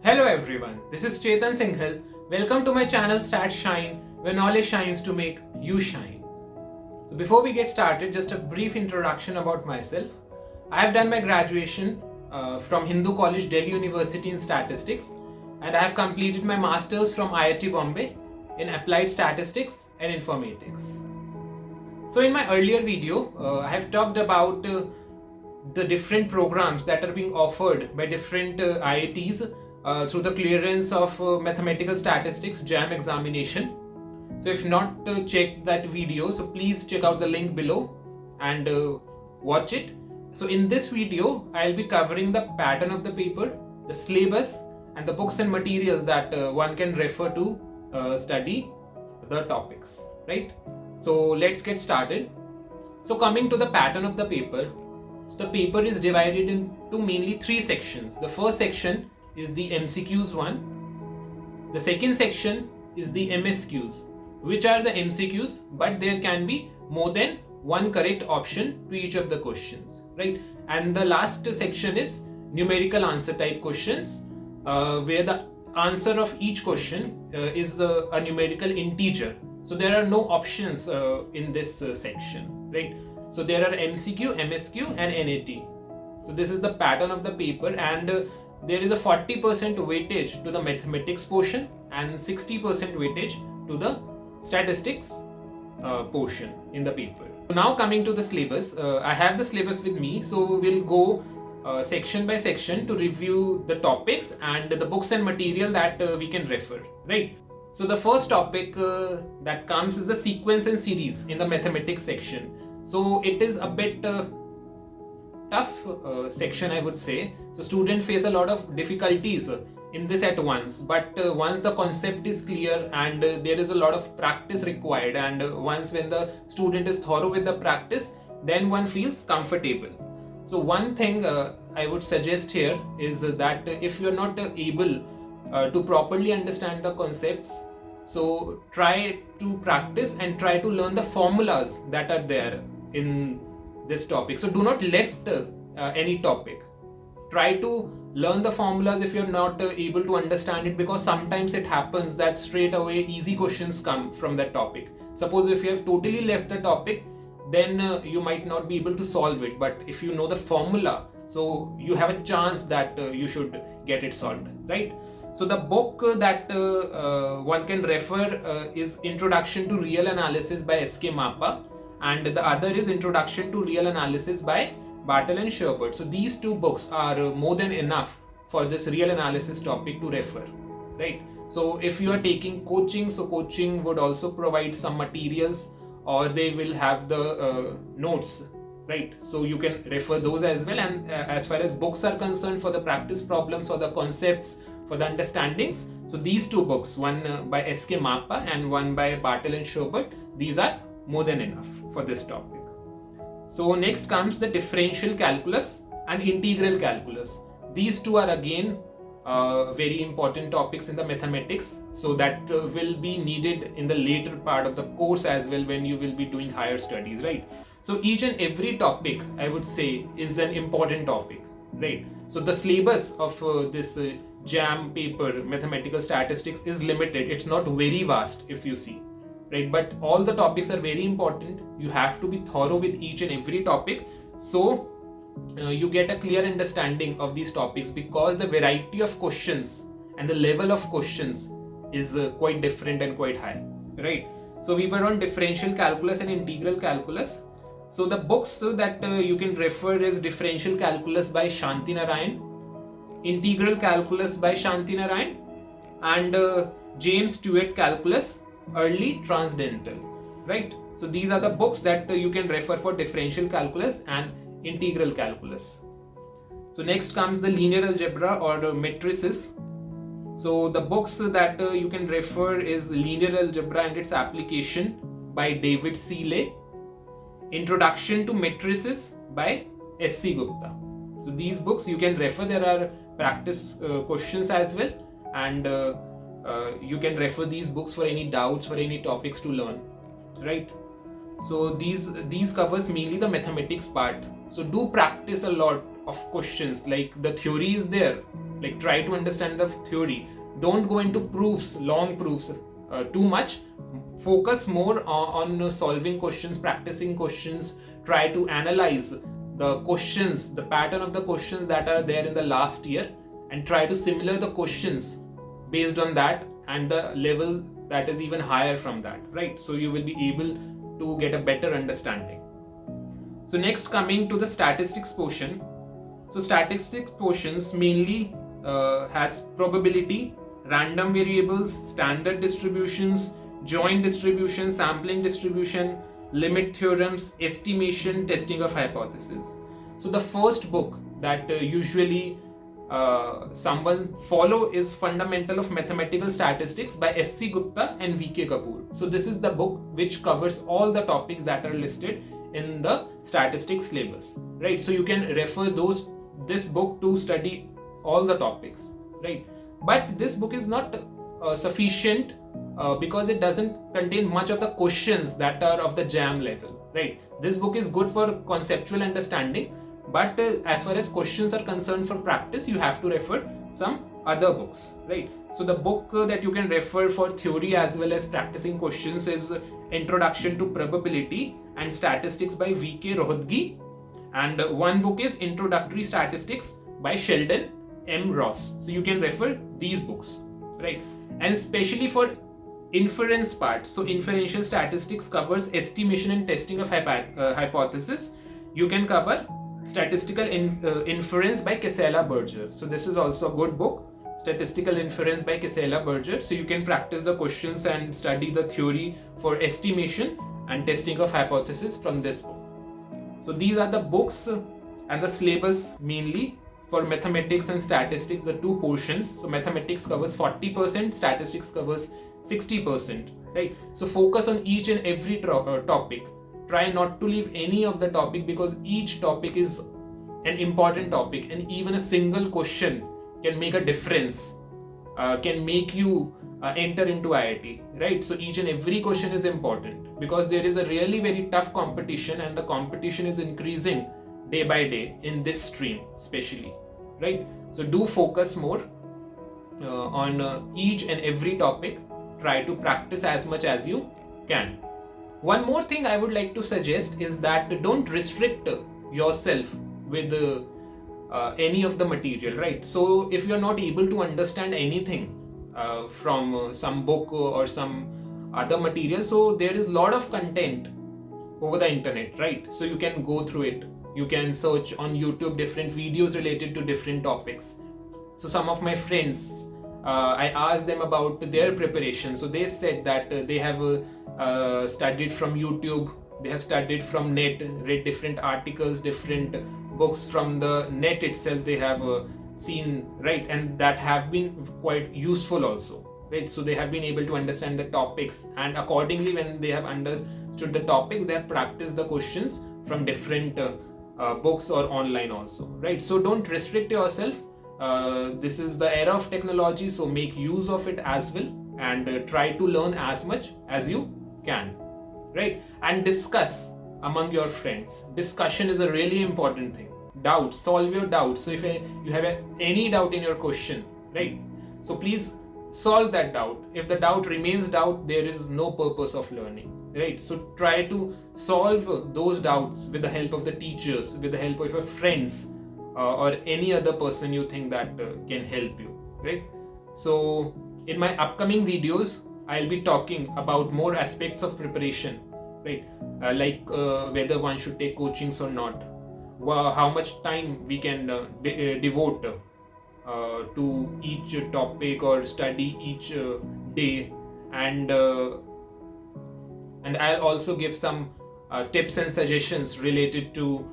Hello everyone, this is Chetan Singhal. Welcome to my channel Stat Shine, where knowledge shines to make you shine. So before we get started, just a brief introduction about myself. I have done my graduation from Hindu College, Delhi University in Statistics, and I have completed my masters from IIT Bombay in Applied Statistics and Informatics. So in my earlier video, I have talked about the different programs that are being offered by different IITs through the clearance of mathematical statistics JAM examination. So if not checked that video, so please check out the link below and watch it. So in this video, I'll be covering the pattern of the paper, the syllabus, and the books and materials that one can refer to study the topics, right? So let's get started. So coming to the pattern of the paper, so the paper is divided into mainly three sections. The first section is the MCQs one. The second section is the MSQs, which are the MCQs, but there can be more than one correct option to each of the questions, right? And the last section is numerical answer type questions, where the answer of each question is a numerical integer. So there are no options in this section, right? So there are MCQ, MSQ and NAT. So this is the pattern of the paper, and there is a 40% weightage to the mathematics portion and 60% weightage to the statistics portion in the paper. So now coming to the syllabus, I have the syllabus with me, so we'll go section by section to review the topics and the books and material that we can refer, right? So the first topic that comes is the sequence and series in the mathematics section. So it is a bit tough section, I would say. So students face a lot of difficulties in this at once, but once the concept is clear and there is a lot of practice required, and once when the student is thorough with the practice, then one feels comfortable. So one thing I would suggest here is that if you're not able to properly understand the concepts, so try to practice and try to learn the formulas that are there in this topic. So do not left any topic. Try to learn the formulas if you're not able to understand it, because sometimes it happens that straight away easy questions come from that topic. Suppose if you have totally left the topic, then you might not be able to solve it, but if you know the formula, so you have a chance that you should get it solved, right? So the book that one can refer is Introduction to Real Analysis by S.K. Mappa, and the other is Introduction to Real Analysis by Bartle and Sherbert. So these two books are more than enough for this real analysis topic to refer, right? So if you are taking coaching, so coaching would also provide some materials, or they will have the notes, right? So you can refer those as well. And as far as books are concerned, for the practice problems or the concepts, for the understandings, so these two books, one by S.K. Mappa and one by Bartle and Sherbert, these are more than enough for this topic. So next comes the differential calculus and integral calculus. These two are again very important topics in the mathematics, so that will be needed in the later part of the course as well, when you will be doing higher studies, right? So each and every topic, I would say, is an important topic, right? So the syllabus of this JAM paper, mathematical statistics, is limited. It's not very vast if you see, right? But all the topics are very important. You have to be thorough with each and every topic, so you get a clear understanding of these topics, because the variety of questions and the level of questions is quite different and quite high, right? So we were on differential calculus and integral calculus. So the books that you can refer is Differential Calculus by Shanti Narayan, Integral Calculus by Shanti Narayan, and James Stewart Calculus Early Transcendental, right? So these are the books that you can refer for differential calculus and integral calculus. So next comes the linear algebra or matrices. So the books that you can refer is Linear Algebra and Its Application by David Seeley, Introduction to Matrices by S.C. Gupta. So these books you can refer. There are practice questions as well, and you can refer these books for any doubts, for any topics to learn, right? So these covers mainly the mathematics part. So do practice a lot of questions, like the theory is there, Like, try to understand the theory. Don't go into proofs, long proofs too much. Focus more on solving questions, practicing questions. Try to analyze the questions, the pattern of the questions that are there in the last year, and try to similar the questions based on that and the level that is even higher from that, right? So you will be able to get a better understanding. So next, coming to the statistics portion. So statistics portions mainly has probability, random variables, standard distributions, joint distribution, sampling distribution, limit theorems, estimation, testing of hypothesis. So the first book that usually someone follow is Fundamental of Mathematical Statistics by S.C. Gupta and V.K. Kapoor. So this is the book which covers all the topics that are listed in the statistics syllabus, right? So you can refer this book to study all the topics, right? But this book is not sufficient because it doesn't contain much of the questions that are of the JAM level, right? This book is good for conceptual understanding, but as far as questions are concerned for practice, you have to refer some other books, right? So the book that you can refer for theory as well as practicing questions is Introduction to Probability and Statistics by V.K. Rohatgi, and one book is Introductory Statistics by Sheldon M. Ross. So you can refer these books, right? And especially for inference part, so inferential statistics covers estimation and testing of hypothesis. You can cover statistical inference by Casella Berger. So this is also a good book, Statistical Inference by Casella Berger. So you can practice the questions and study the theory for estimation and testing of hypothesis from this book. So these are the books and the syllabus mainly for mathematics and statistics, the two portions. So mathematics covers 40%, statistics covers 60%, right? So focus on each and every topic. Try not to leave any of the topic because each topic is an important topic, and even a single question can make a difference, can make you enter into IIT, right? So each and every question is important because there is a really very tough competition, and the competition is increasing day by day in this stream especially, right? So do focus more on each and every topic. Try to practice as much as you can. One more thing I would like to suggest is that don't restrict yourself with any of the material, right? So if you're not able to understand anything from some book or some other material, so there is a lot of content over the internet, right? So you can go through it. You can search on YouTube different videos related to different topics. So some of my friends, I asked them about their preparation. So they said that they have studied from YouTube, they have studied from net, read different articles, different books from the net itself they have seen, right? And that have been quite useful also, right? So they have been able to understand the topics, and accordingly when they have understood the topics, they have practiced the questions from different books or online also, right? So don't restrict yourself. This is the era of technology, so make use of it as well, and try to learn as much as you can, right? And discuss among your friends. Discussion is a really important thing. Doubt, solve your doubts. So if you have any doubt in your question, right, so please solve that doubt. If the doubt remains doubt, there is no purpose of learning, right? So try to solve those doubts with the help of the teachers, with the help of your friends, or any other person you think that can help you, right? So in my upcoming videos, I'll be talking about more aspects of preparation, right? Like whether one should take coachings or not, how much time we can devote to each topic or study each day, and I'll also give some tips and suggestions related to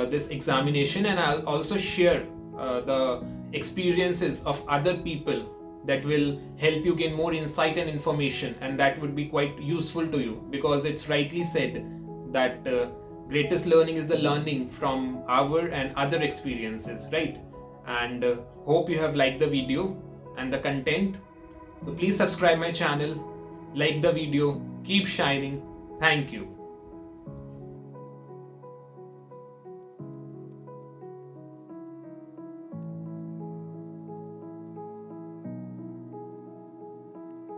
this examination, and I'll also share the experiences of other people that will help you gain more insight and information, and that would be quite useful to you, because it's rightly said that greatest learning is the learning from our and other experiences, right? And hope you have liked the video and the content. So please subscribe my channel, like the video, keep shining. Thank you.